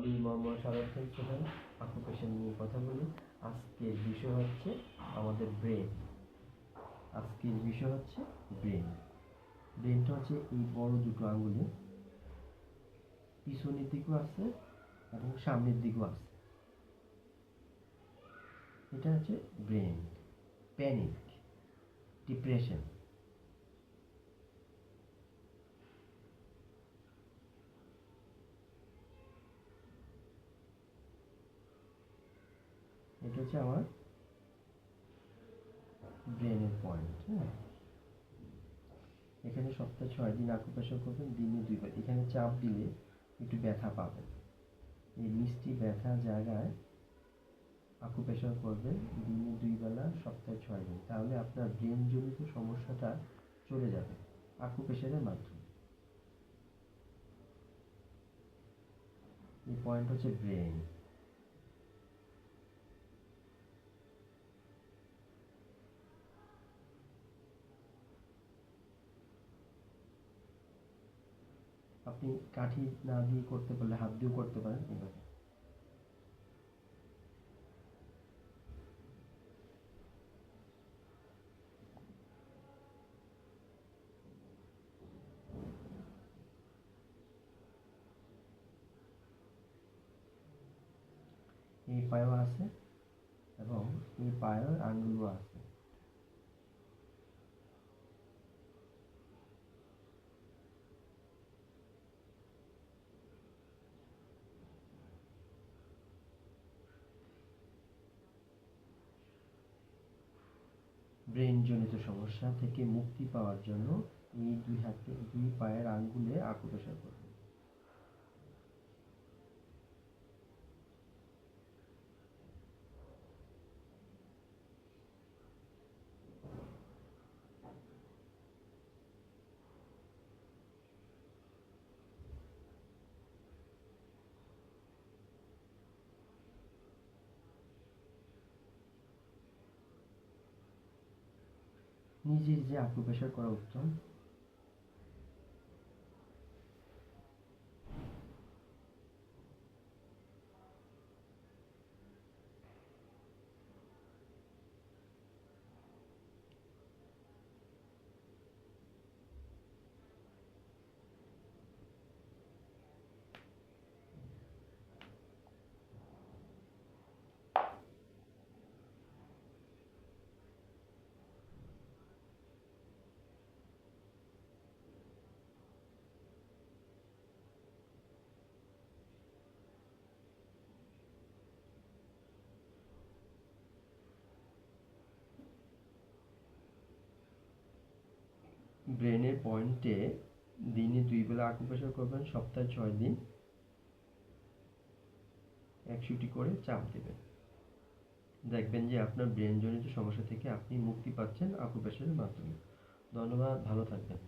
আমি মোহাম্মদ সারোয়ার হোসেন অকুপেশন নিয়ে কথা বলি। আজকের বিষয় হচ্ছে আমাদের ব্রেন। আজকের বিষয় হচ্ছে ব্রেন। ব্রেনটা হচ্ছে এই বড় দুটো আঙ্গুলে পিছনের দিকেও আছে এবং সামনের দিকেও আছে। এটা হচ্ছে ব্রেন। প্যানিক, ডিপ্রেশন, এটা হচ্ছে আমার ব্রেনের পয়েন্ট। হ্যাঁ, এখানে সপ্তাহে 6 দিন আকুপ্রেশার করবেন, দিনে 2 বার। এখানে চাপ দিলে একটু ব্যথা পাবেন। এই মিষ্টি ব্যথা জায়গায় আকুপ্রেশার করবেন দিনে 2 বেলা, সপ্তাহে 6 দিন। তাহলে আপনার ব্রেন জনিত সমস্যাটা চলে যাবে আকুপ্রেশারের মাধ্যমে। এই পয়েন্ট হচ্ছে ব্রেন। আপনি কাঠি না দিয়ে করতে পারলে হাত দিয়েও করতে পারেন। এভাবে এই পায়েও আছে এবং এই পায়ের আঙ্গুলও আছে। ব্রেন জনিত সমস্যা থেকে মুক্তি পাওয়ার জন্য এই 2 পায়ের আঙ্গুলে আকুপ্রেশার করবেন। নিজে যে আকুপ্রেশার করা উত্তম। ব্রেনের পয়েন্টে দিনে 2 বেলা আকুপ্রেশার করবেন, সপ্তাহে 6 দিন 100টি করে চাপ দেবেন। দেখবেন যে আপনার ব্রেন জনিত সমস্যা থেকে আপনি মুক্তি পাচ্ছেন আকুপ্রেশারের মাধ্যমে। ধন্যবাদ, ভালো থাকবেন।